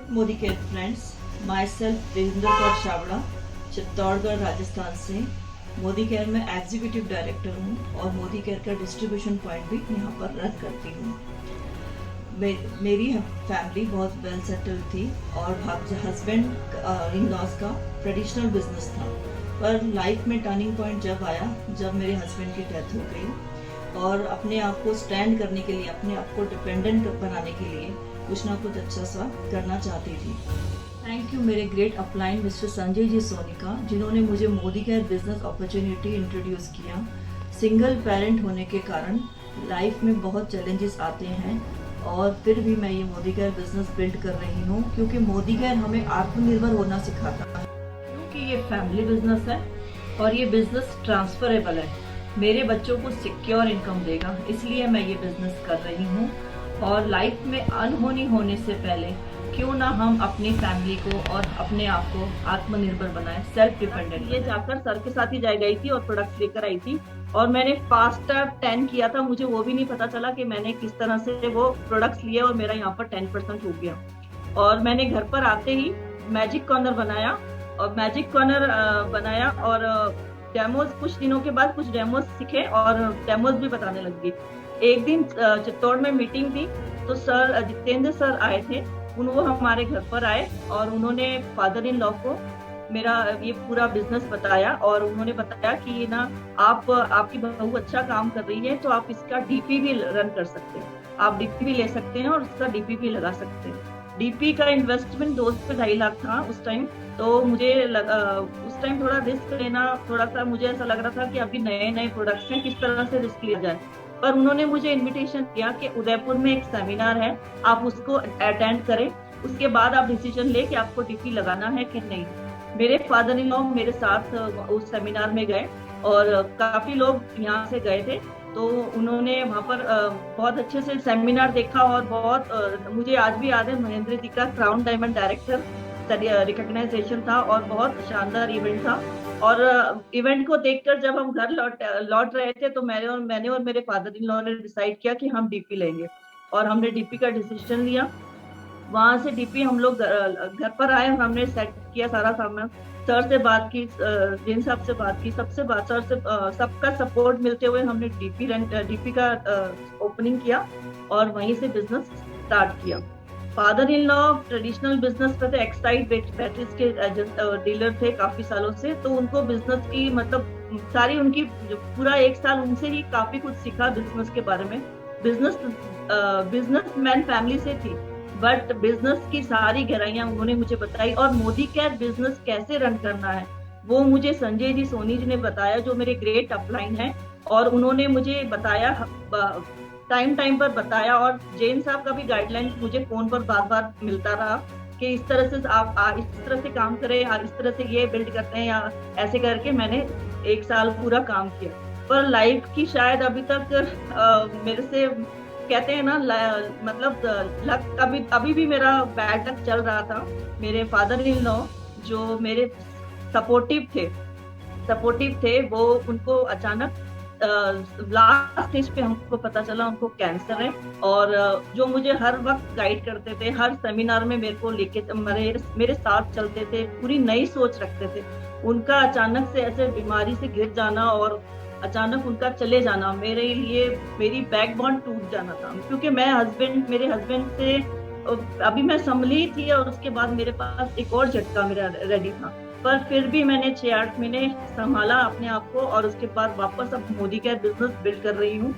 Modi care friends, my self Devendra Kaur Chhabra, Chittorgarh Rajasthan से Modi care में executive director हूँ और मोदी केयर का डिस्ट्रीब्यूशन पॉइंट भी यहाँ पर रन करती हूँ। मेरी फैमिली बहुत वेल सेटल्ड थी और हस्बैंड इन लॉज का ट्रेडिशनल बिजनेस था, पर लाइफ में टर्निंग पॉइंट जब आया जब मेरे हस्बैंड की डेथ हो गई और अपने आप को स्टैंड करने के लिए, अपने आप को डिपेंडेंट बनाने के लिए कुछ ना कुछ अच्छा सा करना चाहती थी। थैंक यू मेरे great upline mister Sanjay ji Sonika, जिन्होंने मुझे Modi care business opportunity introduce किया। सिंगल पेरेंट होने के कारण लाइफ में बहुत चैलेंजेस आते हैं और फिर भी मैं ये मोदी केयर बिजनेस बिल्ड कर रही हूँ, क्योंकि मोदी केयर हमें आत्मनिर्भर होना सिखाता है। क्योंकि ये फैमिली बिजनेस है और ये बिजनेस ट्रांसफरेबल है, मेरे बच्चों को सिक्योर इनकम देगा, इसलिए मैं ये बिजनेस कर रही हूँ। और लाइफ में अनहोनी होने से पहले क्यों ना हम अपनी फैमिली को और अपने आप को आत्मनिर्भर बनाएं, सेल्फ डिपेंडेंट। ये जाकर सर के साथ ही गई थी और प्रोडक्ट्स लेकर आई थी और मैंने फास्टर 10 किया था, मुझे वो भी नहीं पता चला कि मैंने किस तरह से वो प्रोडक्ट्स लिए और मेरा यहाँ पर 10% हो गया। और मैंने घर पर आते ही मैजिक कॉर्नर बनाया और डेमोज, कुछ दिनों के बाद कुछ डेमोज सीखे और डेमोज भी बताने लग गई। एक दिन चित्तौड़ में मीटिंग थी तो सर जितेंद्र सर आए थे, वो हमारे घर पर आए और उन्होंने फादर इन लॉ को मेरा ये पूरा बिजनेस बताया और उन्होंने बताया कि ना आपकी बहू अच्छा काम कर रही है तो आप इसका डीपी भी रन कर सकते हैं, आप डीपी भी ले सकते हैं और उसका डीपी भी लगा सकते हैं। डीपी का इन्वेस्टमेंट 2 से 2.5 लाख था उस टाइम, तो मुझे उस टाइम थोड़ा रिस्क लेना, थोड़ा सा मुझे ऐसा लग रहा था कि अभी नए नए प्रोडक्ट्स हैं, किस तरह से रिस्क लिया जाए। पर उन्होंने मुझे इनविटेशन दिया कि उदयपुर में एक सेमिनार है, आप उसको अटेंड करें, उसके बाद आप डिसीजन ले कि आपको डीपी लगाना है कि नहीं। मेरे फादर इन लॉ मेरे साथ उस सेमिनार में गए और काफी लोग यहाँ से गए थे, तो उन्होंने वहाँ पर बहुत अच्छे से सेमिनार देखा और बहुत मुझे आज भी याद है महेंद्र जी का क्राउन डायमंड डायरेक्टर रिकॉग्नाइजेशन था और बहुत शानदार इवेंट था। और इवेंट को देखकर जब हम घर लौट रहे थे तो मैंने और मेरे फादर इन लॉ ने डिसाइड किया कि हम डीपी लेंगे और हमने डीपी का डिसीजन लिया। वहां से डीपी हम लोग घर पर आए और हमने सेट किया सारा सामान, सर से बात की, जिन साहब से बात की, सबसे बात, सर से सबका सपोर्ट मिलते हुए हमने डीपी का ओपनिंग किया और वहीं से बिजनेस स्टार्ट किया। Father in law traditional business पे थे, एक्साइड बैटरीज के डीलर थे काफी सालों से, तो उनको बिजनेस की मतलब सारी उनकी पूरा 1 साल उनसे ही काफी कुछ सीखा बिजनेस के बारे में। बिजनेसमैन फैमिली से थी, बट बिजनेस की सारी गहराइयां उन्होंने मुझे बताई और मोदी केयर बिजनेस कैसे रन करना है वो मुझे संजय जी सोनी जी ने बताया, जो मेरे ग्रेट अपलाइन है। और उन्होंने मुझे बताया, टाइम पर बताया, और जैन साहब का भी गाइडलाइन मुझे फोन पर बार बार मिलता रहा कि इस तरह से आप इस तरह से काम करें, आप इस तरह से ये बिल्ड करते हैं, या ऐसे करके मैंने 1 साल पूरा काम किया। पर लाइफ की शायद अभी तक मेरे से कहते हैं ना, मतलब लक अभी भी मेरा बैड लक चल रहा था। मेरे फादर इन लॉ जो मेरे सपोर्टिव थे वो उनको अचानक लास्ट स्टेज पे हमको पता चला उनको कैंसर है। और जो मुझे हर वक्त गाइड करते थे, हर सेमिनार में मेरे को लेके मेरे साथ चलते थे, पूरी नई सोच रखते थे, उनका अचानक से ऐसे बीमारी से गिर जाना और अचानक उनका चले जाना मेरे लिए, मेरी बैकबोन टूट जाना था। क्योंकि मेरे हस्बैंड से अभी मैं संभली थी और उसके बाद मेरे पास एक और झटका मेरा रेडी था, पर फिर भी मैंने 6-8 महीने संभाला अपने आप को और उसके बाद वापस अब मोदी केयर बिजनेस बिल्ड कर रही हूँ।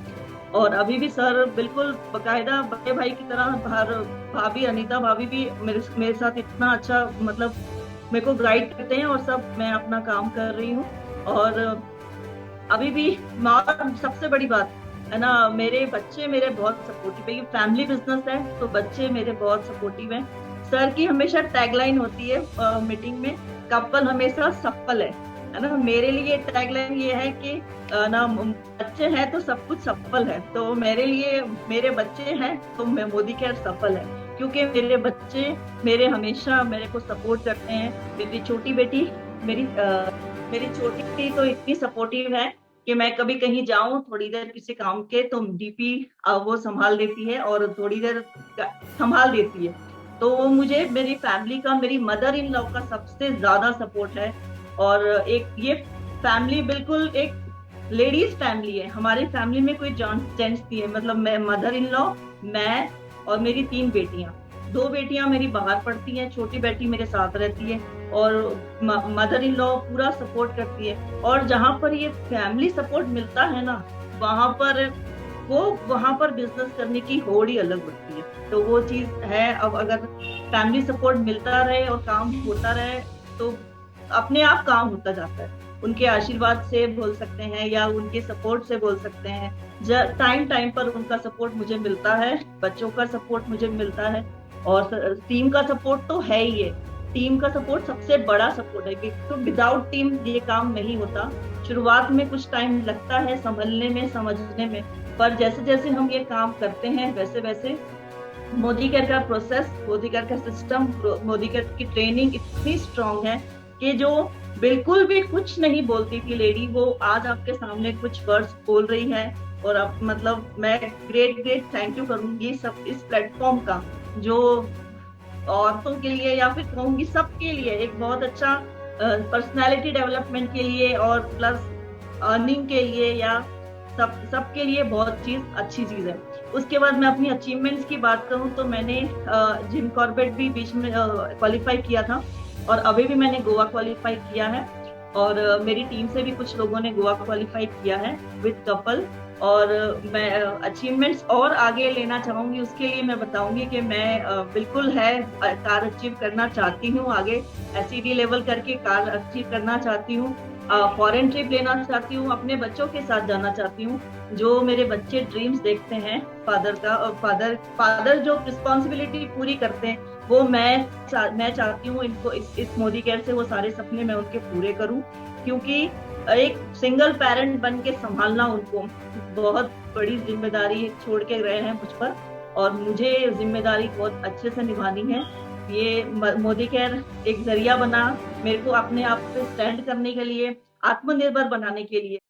और अभी भी सर बिल्कुल बकायदा बड़े भाई की तरह, हर भाभी अनीता भाभी भी मेरे साथ इतना अच्छा, मतलब मेरे को गाइड करते हैं और सब मैं अपना काम कर रही हूँ। और अभी भी सबसे बड़ी बात है ना, मेरे बच्चे मेरे बहुत सपोर्टिव है, ये फैमिली बिजनेस है तो बच्चे मेरे बहुत सपोर्टिव हैं। सर की हमेशा टैगलाइन होती है मीटिंग में, कपल हमेशा सफल है ना। मेरे लिए टैगलाइन ये है कि ना बच्चे हैं तो सब कुछ सफल है, तो मेरे लिए मेरे बच्चे हैं तो मैं मोदी केयर सफल है, क्योंकि मेरे बच्चे हमेशा मेरे को सपोर्ट करते हैं। मेरी छोटी बेटी तो इतनी सपोर्टिव है कि मैं कभी कहीं जाऊं थोड़ी देर किसी काम के तो डीपी वो संभाल देती है और थोड़ी देर संभाल देती है। तो मुझे मेरी फैमिली का, मेरी मदर इन लॉ का सबसे ज्यादा सपोर्ट है। और एक ये फैमिली बिल्कुल एक लेडीज फैमिली है। हमारी फैमिली में कोई जेंट्स नहीं है। मतलब मैं, मदर इन लॉ, मैं और मेरी 3 बेटियां। 2 बेटियां मेरी बाहर पढ़ती हैं, छोटी बेटी मेरे साथ रहती है। और मदर इन लॉ पूरा सपोर्ट करती है। और जहां पर ये फैमिली सपोर्ट मिलता है ना, वहां पर वो वहां पर बिजनेस करने की होड़ ही अलग होती है। तो वो चीज है। अब अगर फैमिली सपोर्ट मिलता रहे और काम होता रहे, तो अपने आप काम होता जाता है। उनके आशीर्वाद से बोल सकते हैं या उनके सपोर्ट से बोल सकते हैं। टाइम टाइम पर उनका सपोर्ट मुझे मिलता है, बच्चों का सपोर्ट मुझे मिलता है, और टीम का सपोर्ट तो है ही है। टीम का सपोर्ट सबसे बड़ा सपोर्ट है, क्योंकि तो विदाउट टीम ये काम नहीं होता। शुरुआत में कुछ टाइम लगता है संभलने में, समझने में, पर जैसे जैसे हम ये काम करते हैं वैसे वैसे मोदी केयर का प्रोसेस, मोदी केयर का सिस्टम, मोदी केयर की ट्रेनिंग इतनी स्ट्रांग है कि जो बिल्कुल भी कुछ नहीं बोलती थी लेडी, वो आज आपके सामने कुछ वर्ड्स बोल रही है। और अब मतलब मैं ग्रेट ग्रेट थैंक यू करूंगी सब इस प्लेटफॉर्म का, जो औरतों के लिए या फिर कहूंगी सबके लिए एक बहुत अच्छा पर्सनालिटी डेवलपमेंट के लिए और प्लस अर्निंग के लिए, या सबके लिए बहुत अच्छी चीज है। उसके बाद मैं अपनी अचीवमेंट्स की बात करूं तो मैंने जिम कॉर्बेट भी बीच में क्वालिफाई किया था, और अभी भी मैंने गोवा क्वालिफाई किया है। और मेरी टीम से भी कुछ लोगों ने गोवा क्वालिफाई किया है विद कपल। और मैं अचीवमेंट्स और आगे लेना चाहूंगी, उसके लिए मैं बताऊंगी कि मैं बिल्कुल है कार अचीव करना चाहती हूँ आगे। एसईडी लेवल करके कार अचीव करना चाहती हूँ। फॉरेन ट्रिप लेना चाहती हूँ, अपने बच्चों के साथ जाना चाहती हूँ। जो मेरे बच्चे ड्रीम्स देखते हैं फादर का, फादर जो रिस्पॉन्सिबिलिटी पूरी करते हैं, वो मैं चाहती हूँ इनको इस मोदी केयर से वो सारे सपने मैं उनके पूरे करूँ। क्योंकि एक सिंगल पेरेंट बन के संभालना उनको बहुत बड़ी जिम्मेदारी छोड़ के गए हैं मुझ पर, और मुझे जिम्मेदारी बहुत अच्छे से निभानी है। ये मोदी केयर एक जरिया बना मेरे को अपने आप पे स्टैंड करने के लिए, आत्मनिर्भर बनाने के लिए।